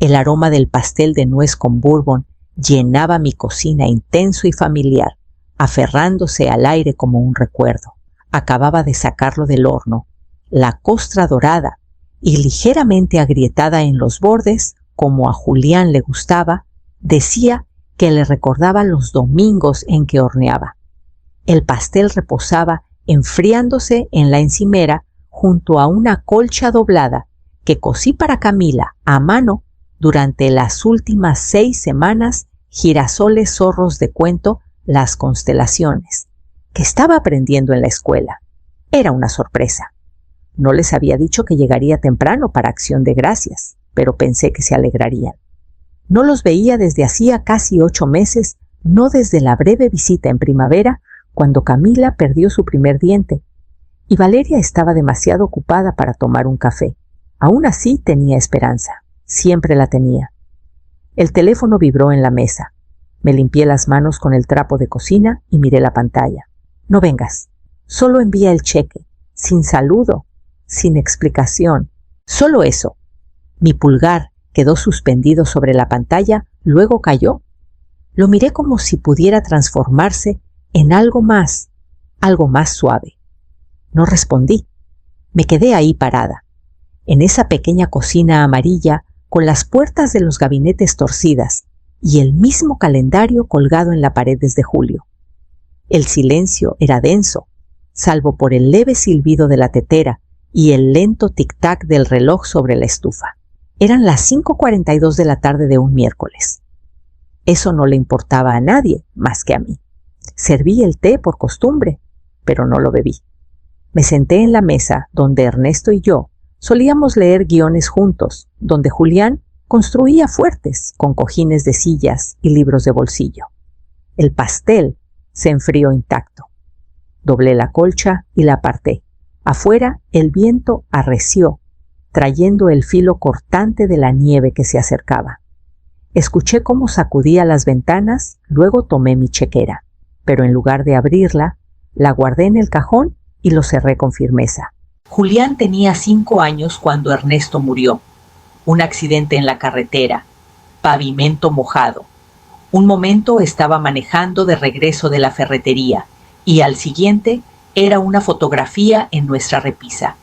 El aroma del pastel de nuez con bourbon llenaba mi cocina intenso y familiar, aferrándose al aire como un recuerdo. Acababa de sacarlo del horno, la costra dorada y ligeramente agrietada en los bordes, como a Julián le gustaba, decía que le recordaba los domingos en que horneaba. El pastel reposaba enfriándose en la encimera junto a una colcha doblada que cosí para Camila a mano durante las últimas 6 semanas, girasoles zorros de cuento Las Constelaciones, que estaba aprendiendo en la escuela. Era una sorpresa. No les había dicho que llegaría temprano para Acción de Gracias, pero pensé que se alegrarían. No los veía desde hacía casi 8 meses, no desde la breve visita en primavera, cuando Camila perdió su primer diente, y Valeria estaba demasiado ocupada para tomar un café. Aún así tenía esperanza, siempre la tenía. El teléfono vibró en la mesa. Me limpié las manos con el trapo de cocina y miré la pantalla. No vengas, solo envía el cheque, sin saludo, sin explicación, solo eso. Mi pulgar quedó suspendido sobre la pantalla, luego cayó. Lo miré como si pudiera transformarse en algo más suave. No respondí. Me quedé ahí parada, en esa pequeña cocina amarilla con las puertas de los gabinetes torcidas y el mismo calendario colgado en la pared desde julio. El silencio era denso, salvo por el leve silbido de la tetera y el lento tic-tac del reloj sobre la estufa. Eran las 5:42 de la tarde de un miércoles. Eso no le importaba a nadie más que a mí. Serví el té por costumbre, pero no lo bebí. Me senté en la mesa donde Ernesto y yo solíamos leer guiones juntos, donde Julián construía fuertes con cojines de sillas y libros de bolsillo. El pastel se enfrió intacto. Doblé la colcha y la aparté. Afuera el viento arreció, trayendo el filo cortante de la nieve que se acercaba. Escuché cómo sacudía las ventanas, luego tomé mi chequera, pero en lugar de abrirla, la guardé en el cajón y lo cerré con firmeza. Julián tenía 5 años cuando Ernesto murió. Un accidente en la carretera, pavimento mojado. Un momento estaba manejando de regreso de la ferretería y al siguiente era una fotografía en nuestra repisa.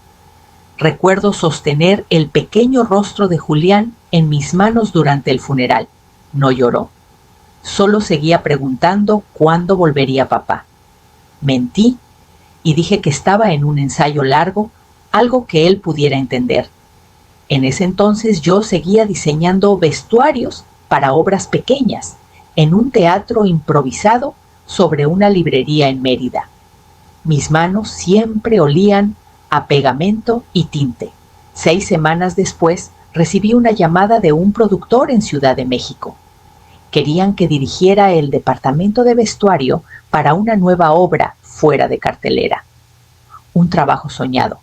Recuerdo sostener el pequeño rostro de Julián en mis manos durante el funeral. No lloró. Solo seguía preguntando cuándo volvería papá. Mentí y dije que estaba en un ensayo largo, algo que él pudiera entender. En ese entonces yo seguía diseñando vestuarios para obras pequeñas en un teatro improvisado sobre una librería en Mérida. Mis manos siempre olían a pegamento y tinte. 6 semanas después recibí una llamada de un productor en Ciudad de México. Querían que dirigiera el departamento de vestuario para una nueva obra fuera de cartelera. Un trabajo soñado.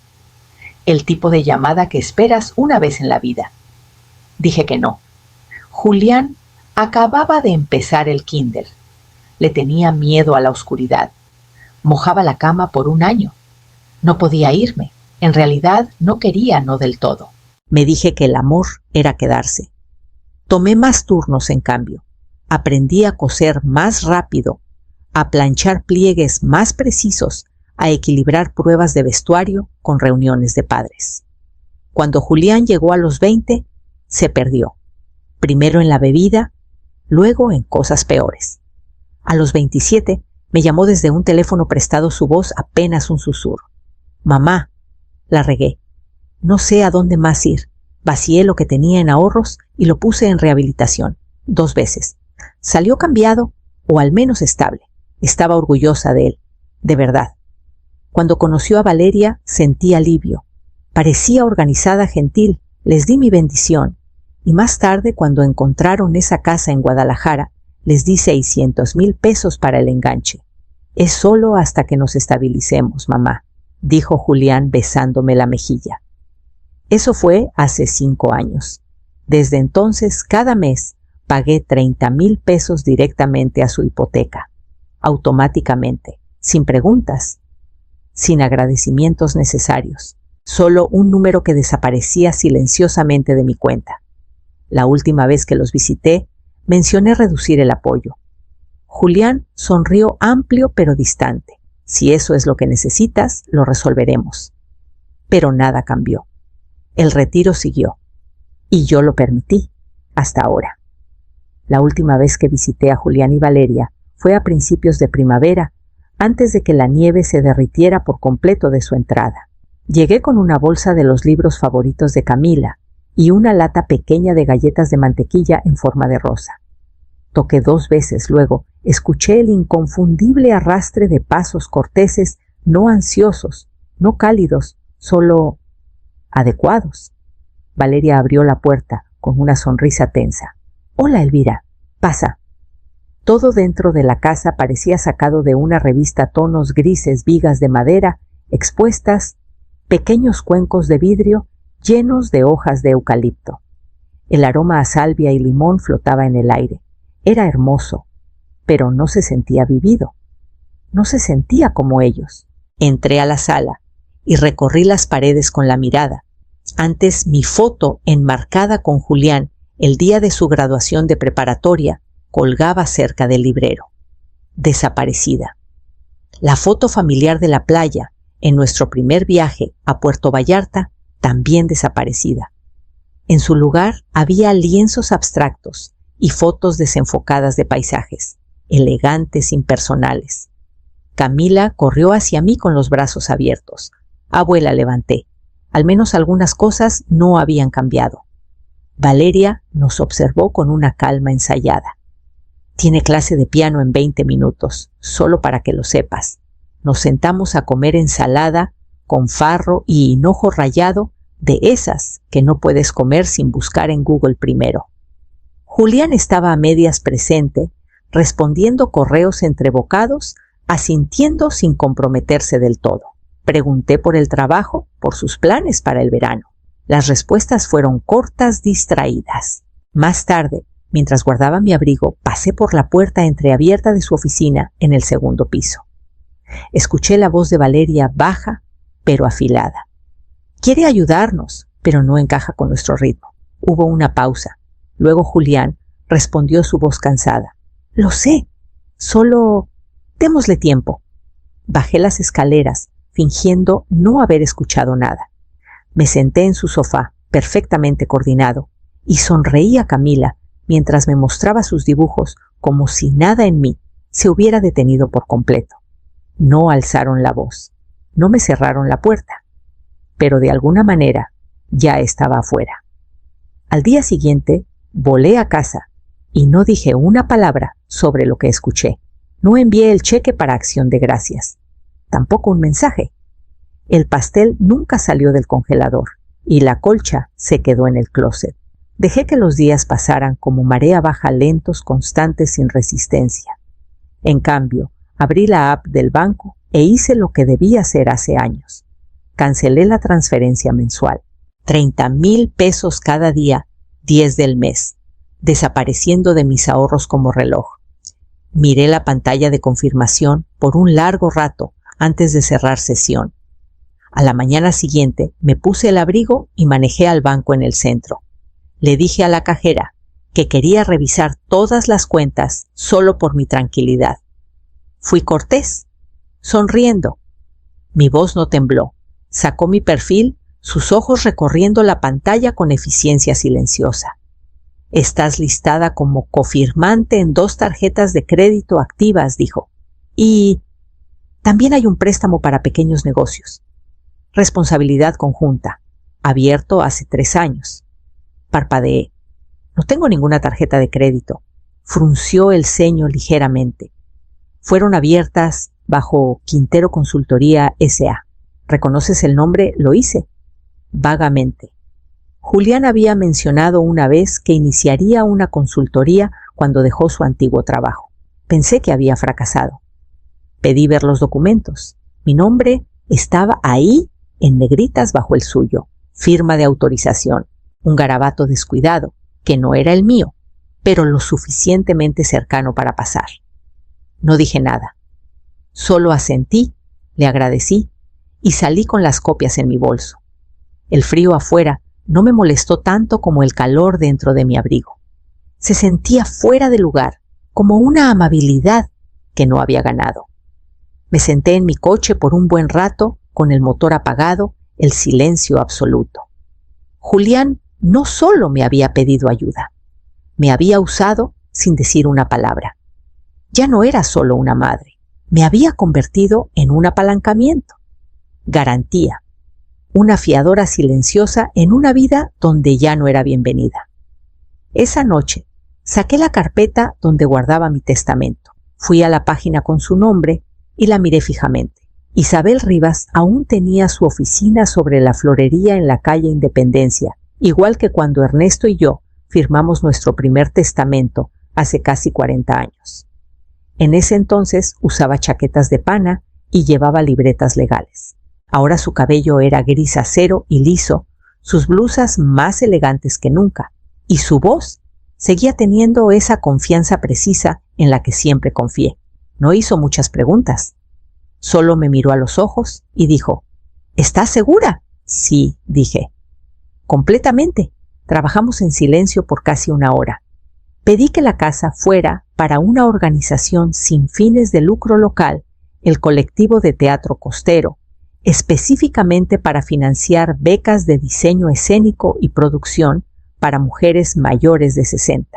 El tipo de llamada que esperas una vez en la vida. Dije que no. Julián acababa de empezar el kinder. Le tenía miedo a la oscuridad. Mojaba la cama por 1 año. No podía irme. En realidad no quería, no del todo. Me dije que el amor era quedarse. Tomé más turnos, en cambio. Aprendí a coser más rápido, a planchar pliegues más precisos, a equilibrar pruebas de vestuario con reuniones de padres. Cuando Julián llegó a los 20, se perdió. Primero en la bebida, luego en cosas peores. A los 27, me llamó desde un teléfono prestado, su voz apenas un susurro. Mamá, la regué. No sé a dónde más ir. Vacié lo que tenía en ahorros y lo puse en rehabilitación, 2 veces. Salió cambiado, o al menos estable. Estaba orgullosa de él, de verdad. Cuando conoció a Valeria, sentí alivio. Parecía organizada, gentil. Les di mi bendición. Y más tarde, cuando encontraron esa casa en Guadalajara, les di 600,000 pesos para el enganche. Es solo hasta que nos estabilicemos, mamá, dijo Julián besándome la mejilla. Eso fue hace 5 años. Desde entonces, cada mes, pagué 30,000 pesos directamente a su hipoteca. Automáticamente, sin preguntas, sin agradecimientos necesarios. Solo un número que desaparecía silenciosamente de mi cuenta. La última vez que los visité, mencioné reducir el apoyo. Julián sonrió amplio pero distante. Si eso es lo que necesitas, lo resolveremos. Pero nada cambió. El retiro siguió. Y yo lo permití, hasta ahora. La última vez que visité a Julián y Valeria fue a principios de primavera, antes de que la nieve se derritiera por completo de su entrada. Llegué con una bolsa de los libros favoritos de Camila y una lata pequeña de galletas de mantequilla en forma de rosa. Toqué 2 veces, luego escuché el inconfundible arrastre de pasos corteses, no ansiosos, no cálidos, solo adecuados. Valeria abrió la puerta con una sonrisa tensa. «Hola, Elvira, pasa». Todo dentro de la casa parecía sacado de una revista tonos grises, vigas de madera, expuestas, pequeños cuencos de vidrio llenos de hojas de eucalipto. El aroma a salvia y limón flotaba en el aire. Era hermoso, pero no se sentía vivido. No se sentía como ellos. Entré a la sala y recorrí las paredes con la mirada. Antes mi foto, enmarcada con Julián el día de su graduación de preparatoria, colgaba cerca del librero. Desaparecida. La foto familiar de la playa, en nuestro primer viaje a Puerto Vallarta, también desaparecida. En su lugar había lienzos abstractos y fotos desenfocadas de paisajes, elegantes, impersonales. Camila corrió hacia mí con los brazos abiertos. «Abuela», levanté. Al menos algunas cosas no habían cambiado. Valeria nos observó con una calma ensayada. «Tiene clase de piano en 20 minutos, solo para que lo sepas». Nos sentamos a comer ensalada con farro y hinojo rallado, de esas que no puedes comer sin buscar en Google primero. Julián estaba a medias presente, respondiendo correos entrebocados, asintiendo sin comprometerse del todo. Pregunté por el trabajo, por sus planes para el verano. Las respuestas fueron cortas, distraídas. Más tarde, mientras guardaba mi abrigo, pasé por la puerta entreabierta de su oficina en el 2º piso. Escuché la voz de Valeria baja, pero afilada. «Quiere ayudarnos, pero no encaja con nuestro ritmo». Hubo una pausa. Luego Julián respondió su voz cansada. «Lo sé, solo démosle tiempo». Bajé las escaleras, fingiendo no haber escuchado nada. Me senté en su sofá, perfectamente coordinado, y sonreí a Camila mientras me mostraba sus dibujos como si nada en mí se hubiera detenido por completo. No alzaron la voz, no me cerraron la puerta, pero de alguna manera ya estaba afuera. Al día siguiente volé a casa y no dije una palabra sobre lo que escuché. No envié el cheque para Acción de Gracias, tampoco un mensaje. El pastel nunca salió del congelador y la colcha se quedó en el closet. Dejé que los días pasaran como marea baja, lentos, constantes, sin resistencia. En cambio, abrí la app del banco e hice lo que debía hacer hace años. Cancelé la transferencia mensual. 30,000 pesos cada día, 10 del mes, desapareciendo de mis ahorros como reloj. Miré la pantalla de confirmación por un largo rato antes de cerrar sesión. A la mañana siguiente me puse el abrigo y manejé al banco en el centro. Le dije a la cajera que quería revisar todas las cuentas solo por mi tranquilidad. Fui cortés, sonriendo. Mi voz no tembló. Sacó mi perfil, sus ojos recorriendo la pantalla con eficiencia silenciosa. «Estás listada como cofirmante en 2 tarjetas de crédito activas», dijo. «Y también hay un préstamo para pequeños negocios. Responsabilidad conjunta, abierto hace 3 años». Parpadeé. «No tengo ninguna tarjeta de crédito». Frunció el ceño ligeramente. «Fueron abiertas bajo Quintero Consultoría S.A. ¿Reconoces el nombre?» Lo hice. Vagamente. Julián había mencionado una vez que iniciaría una consultoría cuando dejó su antiguo trabajo. Pensé que había fracasado. Pedí ver los documentos. Mi nombre estaba ahí en negritas bajo el suyo. Firma de autorización. Un garabato descuidado, que no era el mío, pero lo suficientemente cercano para pasar. No dije nada. Solo asentí, le agradecí y salí con las copias en mi bolso. El frío afuera no me molestó tanto como el calor dentro de mi abrigo. Se sentía fuera de lugar, como una amabilidad que no había ganado. Me senté en mi coche por un buen rato, con el motor apagado, el silencio absoluto. Julián no solo me había pedido ayuda, me había usado sin decir una palabra. Ya no era solo una madre, me había convertido en un apalancamiento. Garantía, una fiadora silenciosa en una vida donde ya no era bienvenida. Esa noche saqué la carpeta donde guardaba mi testamento. Fui a la página con su nombre y la miré fijamente. Isabel Rivas aún tenía su oficina sobre la florería en la calle Independencia, igual que cuando Ernesto y yo firmamos nuestro primer testamento hace casi 40 años. En ese entonces usaba chaquetas de pana y llevaba libretas legales. Ahora su cabello era gris acero y liso, sus blusas más elegantes que nunca, y su voz seguía teniendo esa confianza precisa en la que siempre confié. No hizo muchas preguntas. Solo me miró a los ojos y dijo, ¿estás segura? Sí, dije. Completamente. Trabajamos en silencio por casi una hora. Pedí que la casa fuera para una organización sin fines de lucro local, el Colectivo de Teatro Costero, específicamente para financiar becas de diseño escénico y producción para mujeres mayores de 60.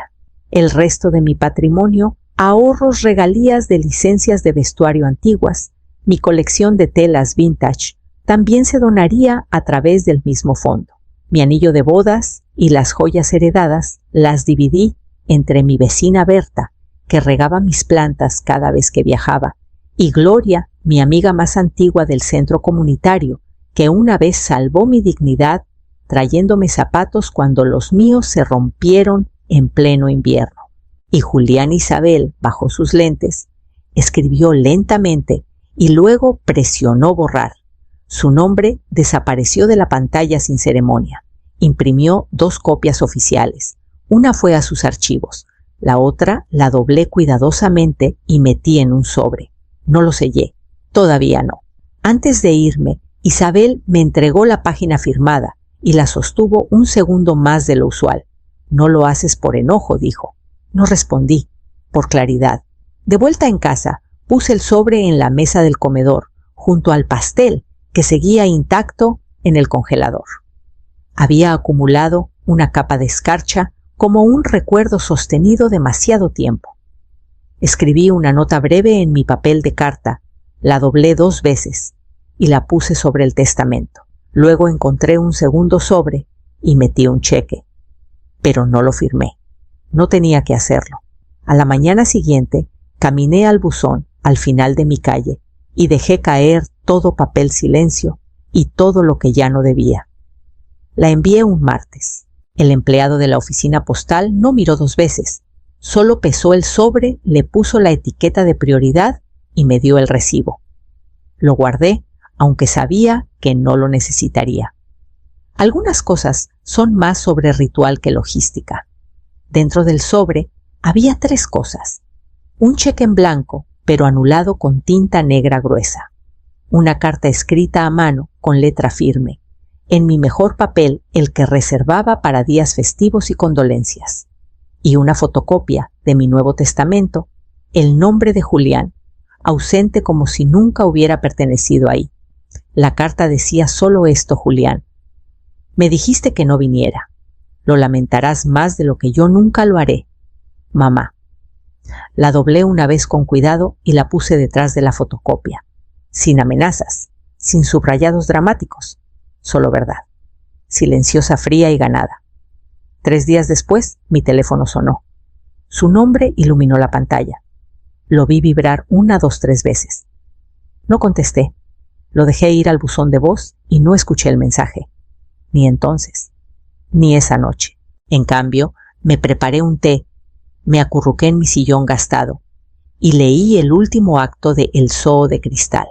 El resto de mi patrimonio, ahorros, regalías de licencias de vestuario antiguas, mi colección de telas vintage, también se donaría a través del mismo fondo. Mi anillo de bodas y las joyas heredadas las dividí entre mi vecina Berta, que regaba mis plantas cada vez que viajaba, y Gloria, mi amiga más antigua del centro comunitario, que una vez salvó mi dignidad trayéndome zapatos cuando los míos se rompieron en pleno invierno. Y Julián Isabel, bajo sus lentes, escribió lentamente y luego presionó borrar. Su nombre desapareció de la pantalla sin ceremonia. Imprimió 2 copias oficiales. Una fue a sus archivos, la otra la doblé cuidadosamente y metí en un sobre. No lo sellé. Todavía no. Antes de irme, Isabel me entregó la página firmada y la sostuvo un segundo más de lo usual. No lo haces por enojo, dijo. No respondí, por claridad. De vuelta en casa, puse el sobre en la mesa del comedor, junto al pastel que seguía intacto en el congelador. Había acumulado una capa de escarcha como un recuerdo sostenido demasiado tiempo. Escribí una nota breve en mi papel de carta, la doblé 2 veces y la puse sobre el testamento. Luego encontré un segundo sobre y metí un cheque, pero no lo firmé. No tenía que hacerlo. A la mañana siguiente caminé al buzón al final de mi calle y dejé caer todo papel silencio y todo lo que ya no debía. La envié un martes. El empleado de la oficina postal no miró 2 veces. Solo pesó el sobre, le puso la etiqueta de prioridad y me dio el recibo. Lo guardé, aunque sabía que no lo necesitaría. Algunas cosas son más sobre ritual que logística. Dentro del sobre había 3 cosas. Un cheque en blanco, pero anulado con tinta negra gruesa. Una carta escrita a mano con letra firme. En mi mejor papel, el que reservaba para días festivos y condolencias. Y una fotocopia de mi Nuevo Testamento, el nombre de Julián, ausente como si nunca hubiera pertenecido ahí. La carta decía solo esto, Julián. Me dijiste que no viniera. Lo lamentarás más de lo que yo nunca lo haré. Mamá. La doblé una vez con cuidado y la puse detrás de la fotocopia. Sin amenazas, sin subrayados dramáticos, solo verdad. Silenciosa, fría y ganada. 3 días después, mi teléfono sonó. Su nombre iluminó la pantalla. Lo vi vibrar 1, 2, 3 veces. No contesté. Lo dejé ir al buzón de voz y no escuché el mensaje. Ni entonces, ni esa noche. En cambio, me preparé un té, me acurruqué en mi sillón gastado y leí el último acto de El Zoo de Cristal.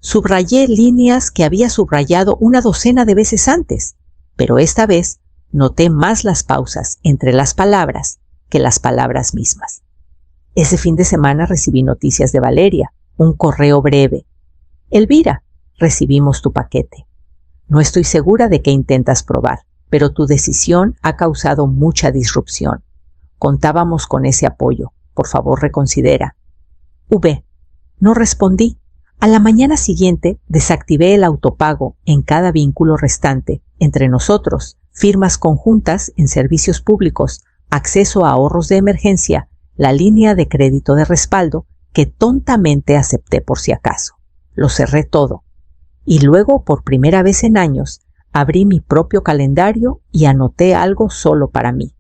Subrayé líneas que había subrayado 12 de veces antes, pero esta vez noté más las pausas entre las palabras que las palabras mismas. Ese fin de semana recibí noticias de Valeria, un correo breve. Elvira, recibimos tu paquete. No estoy segura de qué intentas probar, pero tu decisión ha causado mucha disrupción. Contábamos con ese apoyo. Por favor, reconsidera. V. No respondí. A la mañana siguiente desactivé el autopago en cada vínculo restante entre nosotros, firmas conjuntas en servicios públicos, acceso a ahorros de emergencia, la línea de crédito de respaldo que tontamente acepté por si acaso. Lo cerré todo. Y luego, por primera vez en años, abrí mi propio calendario y anoté algo solo para mí.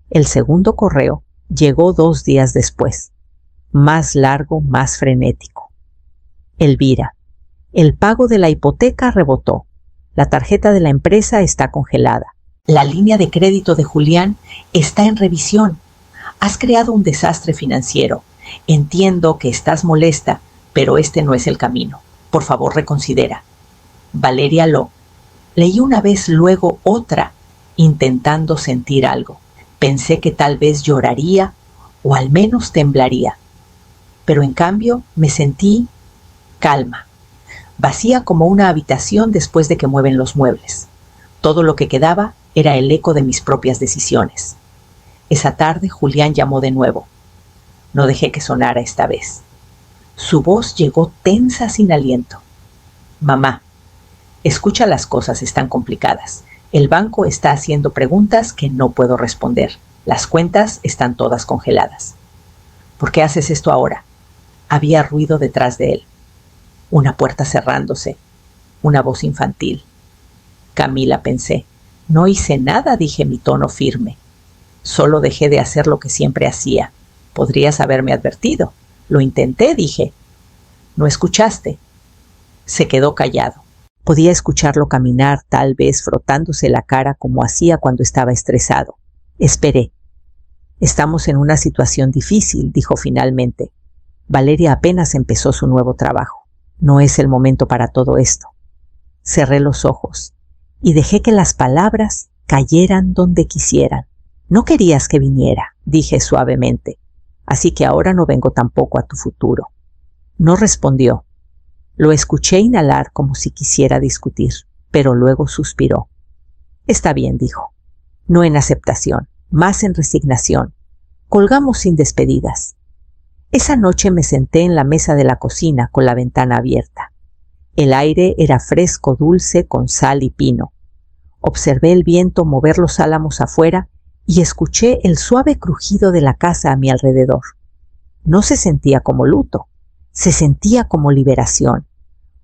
El segundo correo llegó 2 días después. Más largo, más frenético. Elvira, el pago de la hipoteca rebotó. La tarjeta de la empresa está congelada. La línea de crédito de Julián está en revisión. Has creado un desastre financiero. Entiendo que estás molesta, pero este no es el camino. Por favor, reconsidera. Valeria Lo. Leí una vez, luego otra, intentando sentir algo. Pensé que tal vez lloraría o al menos temblaría. Pero en cambio me sentí calma, vacía como una habitación después de que mueven los muebles. Todo lo que quedaba era el eco de mis propias decisiones. Esa tarde Julián llamó de nuevo. No dejé que sonara esta vez. Su voz llegó tensa, sin aliento. Mamá, escucha, las cosas están complicadas. El banco está haciendo preguntas que no puedo responder. Las cuentas están todas congeladas. ¿Por qué haces esto ahora? Había ruido detrás de él. Una puerta cerrándose. Una voz infantil. Camila, pensé. No hice nada, dije, mi tono firme. Solo dejé de hacer lo que siempre hacía. Podrías haberme advertido. Lo intenté, dije. No escuchaste. Se quedó callado. Podía escucharlo caminar, tal vez frotándose la cara como hacía cuando estaba estresado. Esperé. Estamos en una situación difícil, dijo finalmente. Valeria apenas empezó su nuevo trabajo. No es el momento para todo esto. Cerré los ojos y dejé que las palabras cayeran donde quisieran. No querías que viniera, dije suavemente, así que ahora no vengo tampoco a tu futuro. No respondió. Lo escuché inhalar como si quisiera discutir, pero luego suspiró. Está bien, dijo. No en aceptación, más en resignación. Colgamos sin despedidas. Esa noche me senté en la mesa de la cocina con la ventana abierta. El aire era fresco, dulce, con sal y pino. Observé el viento mover los álamos afuera y escuché el suave crujido de la casa a mi alrededor. No se sentía como luto, se sentía como liberación,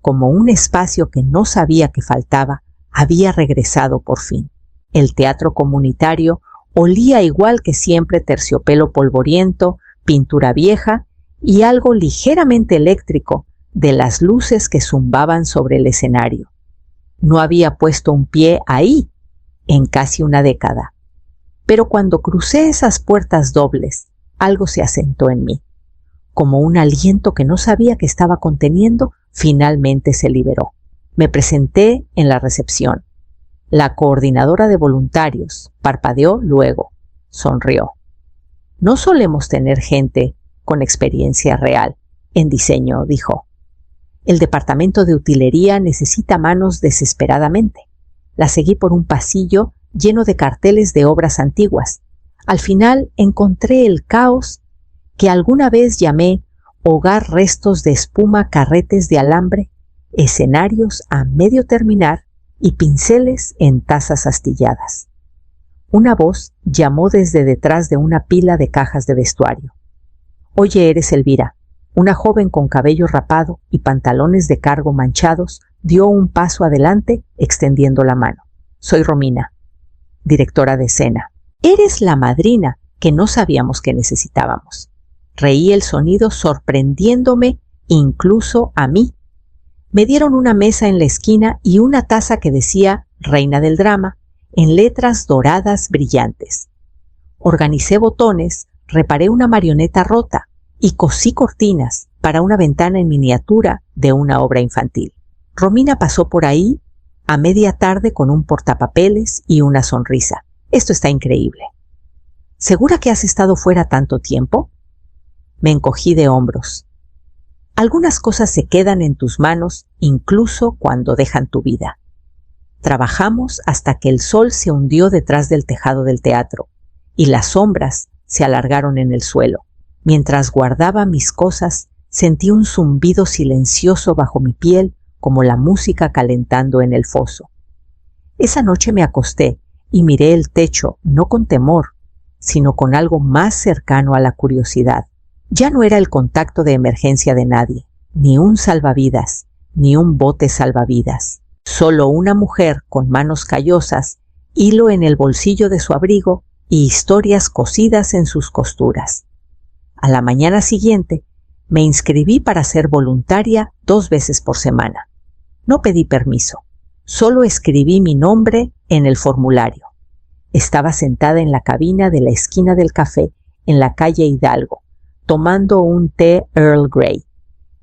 como un espacio que no sabía que faltaba, había regresado por fin. El teatro comunitario olía igual que siempre, terciopelo polvoriento, pintura vieja y algo ligeramente eléctrico de las luces que zumbaban sobre el escenario. No había puesto un pie ahí en casi una década. Pero cuando crucé esas puertas dobles, algo se asentó en mí. Como un aliento que no sabía que estaba conteniendo, finalmente se liberó. Me presenté en la recepción. La coordinadora de voluntarios parpadeó luego, sonrió. No solemos tener gente con experiencia real en diseño, dijo. El departamento de utilería necesita manos desesperadamente. La seguí por un pasillo lleno de carteles de obras antiguas. Al final encontré el caos que alguna vez llamé hogar, restos de espuma, carretes de alambre, escenarios a medio terminar y pinceles en tazas astilladas. Una voz llamó desde detrás de una pila de cajas de vestuario. Oye, eres Elvira. Una joven con cabello rapado y pantalones de cargo manchados dio un paso adelante extendiendo la mano. Soy Romina, directora de escena. Eres la madrina que no sabíamos que necesitábamos. Reí el sonido sorprendiéndome incluso a mí. Me dieron una mesa en la esquina y una taza que decía Reina del Drama en letras doradas brillantes. Organicé botones, reparé una marioneta rota y cosí cortinas para una ventana en miniatura de una obra infantil. Romina pasó por ahí a media tarde con un portapapeles y una sonrisa. Esto está increíble. ¿Segura que has estado fuera tanto tiempo? Me encogí de hombros. Algunas cosas se quedan en tus manos incluso cuando dejan tu vida. Trabajamos hasta que el sol se hundió detrás del tejado del teatro y las sombras se alargaron en el suelo. Mientras guardaba mis cosas, sentí un zumbido silencioso bajo mi piel como la música calentando en el foso. Esa noche me acosté y miré el techo no con temor, sino con algo más cercano a la curiosidad. Ya no era el contacto de emergencia de nadie, ni un salvavidas, ni un bote salvavidas. Solo una mujer con manos callosas, hilo en el bolsillo de su abrigo y historias cosidas en sus costuras. A la mañana siguiente me inscribí para ser voluntaria 2 veces por semana. No pedí permiso, solo escribí mi nombre en el formulario. Estaba sentada en la cabina de la esquina del café en la calle Hidalgo, tomando un té Earl Grey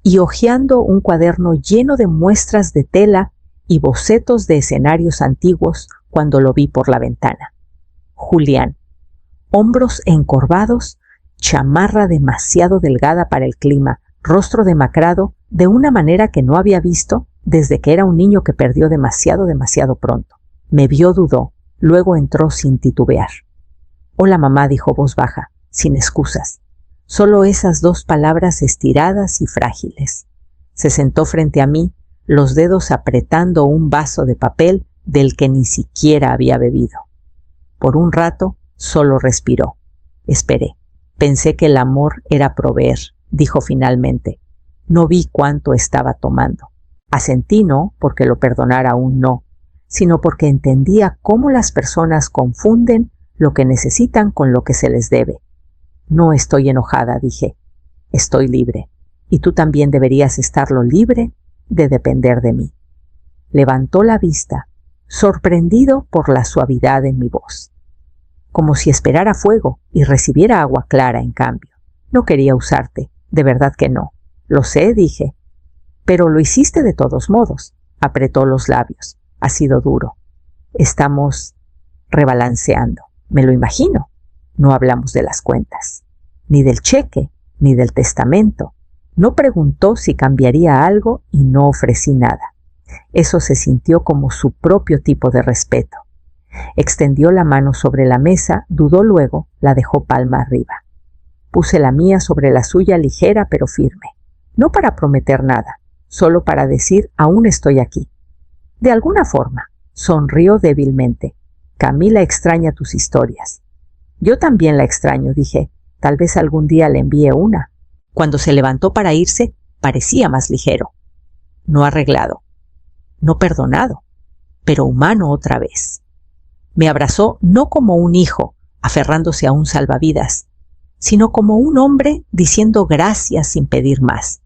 y hojeando un cuaderno lleno de muestras de tela y bocetos de escenarios antiguos cuando lo vi por la ventana. Julián, hombros encorvados, chamarra demasiado delgada para el clima, rostro demacrado de una manera que no había visto desde que era un niño que perdió demasiado pronto. Me vio, dudó, luego entró sin titubear. «Hola, mamá», dijo voz baja, sin excusas. Solo esas 2 palabras estiradas y frágiles. Se sentó frente a mí, los dedos apretando un vaso de papel del que ni siquiera había bebido. Por un rato solo respiró. Esperé. Pensé que el amor era proveer, dijo finalmente. No vi cuánto estaba tomando. Asentí no porque lo perdonara aún no, sino porque entendía cómo las personas confunden lo que necesitan con lo que se les debe. No estoy enojada, dije. Estoy libre. Y tú también deberías estarlo libre de depender de mí. Levantó la vista, sorprendido por la suavidad en mi voz. Como si esperara fuego y recibiera agua clara en cambio. No quería usarte, de verdad que no. Lo sé, dije. Pero lo hiciste de todos modos. Apretó los labios. Ha sido duro. Estamos rebalanceando. Me lo imagino. No hablamos de las cuentas. Ni del cheque, ni del testamento. No preguntó si cambiaría algo y no ofrecí nada. Eso se sintió como su propio tipo de respeto. Extendió la mano sobre la mesa, dudó luego, la dejó palma arriba. Puse la mía sobre la suya ligera pero firme. No para prometer nada, solo para decir aún estoy aquí. De alguna forma, sonrió débilmente. Camila extraña tus historias. Yo también la extraño, dije. Tal vez algún día le envíe una. Cuando se levantó para irse, parecía más ligero. No arreglado. No perdonado. Pero humano otra vez. Me abrazó no como un hijo, aferrándose a un salvavidas, sino como un hombre diciendo gracias sin pedir más.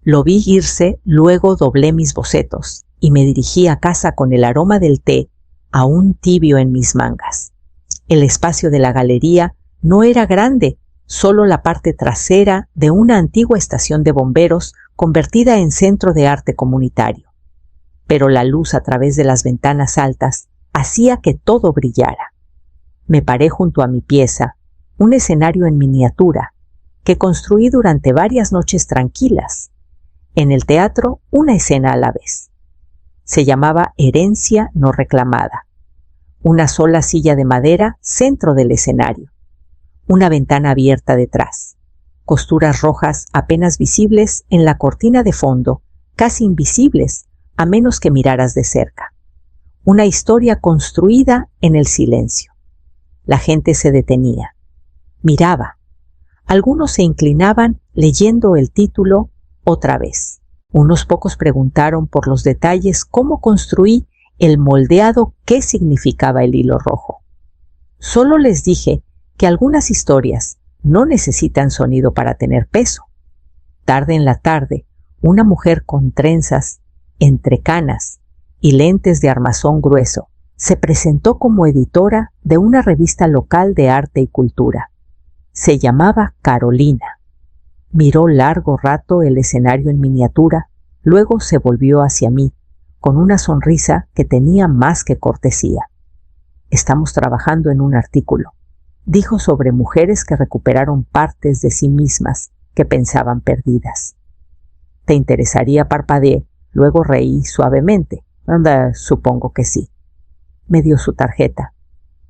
Lo vi irse, luego doblé mis bocetos y me dirigí a casa con el aroma del té aún tibio en mis mangas. El espacio de la galería no era grande, solo la parte trasera de una antigua estación de bomberos convertida en centro de arte comunitario. Pero la luz a través de las ventanas altas hacía que todo brillara. Me paré junto a mi pieza, un escenario en miniatura, que construí durante varias noches tranquilas. En el teatro, una escena a la vez. Se llamaba Herencia no reclamada. Una sola silla de madera, centro del escenario. Una ventana abierta detrás. Costuras rojas apenas visibles en la cortina de fondo, casi invisibles, a menos que miraras de cerca. Una historia construida en el silencio. La gente se detenía. Miraba. Algunos se inclinaban leyendo el título otra vez. Unos pocos preguntaron por los detalles cómo construí el moldeado qué significaba el hilo rojo. Solo les dije que algunas historias no necesitan sonido para tener peso. Tarde en la tarde, una mujer con trenzas, entrecanas y lentes de armazón grueso se presentó como editora de una revista local de arte y cultura. Se llamaba Carolina. Miró largo rato el escenario en miniatura, luego se volvió hacia mí, con una sonrisa que tenía más que cortesía. Estamos trabajando en un artículo, dijo, sobre mujeres que recuperaron partes de sí mismas que pensaban perdidas. ¿Te interesaría? Parpadeé, luego reí suavemente. Anda, supongo que sí. Me dio su tarjeta.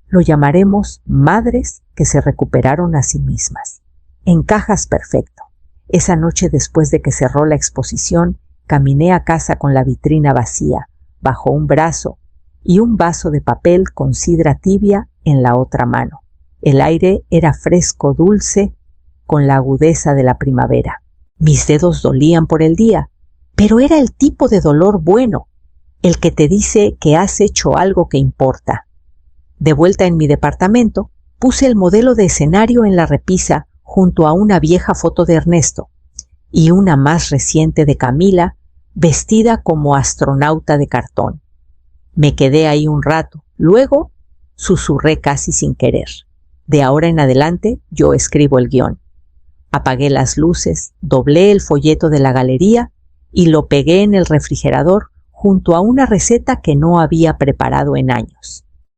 Lo llamaremos Madres que se recuperaron a sí mismas. Encajas perfecto. Esa noche, después de que cerró la exposición, caminé a casa con la vitrina vacía, bajo un brazo, y un vaso de papel con sidra tibia en la otra mano. El aire era fresco, dulce, con la agudeza de la primavera. Mis dedos dolían por el día, pero era el tipo de dolor bueno, el que te dice que has hecho algo que importa. De vuelta en mi departamento, puse el modelo de escenario en la repisa junto a una vieja foto de Ernesto y una más reciente de Camila, vestida como astronauta de cartón. Me quedé ahí un rato, luego susurré casi sin querer. De ahora en adelante yo escribo el guión. Apagué las luces, doblé el folleto de la galería y lo pegué en el refrigerador junto a una receta que no había preparado en años.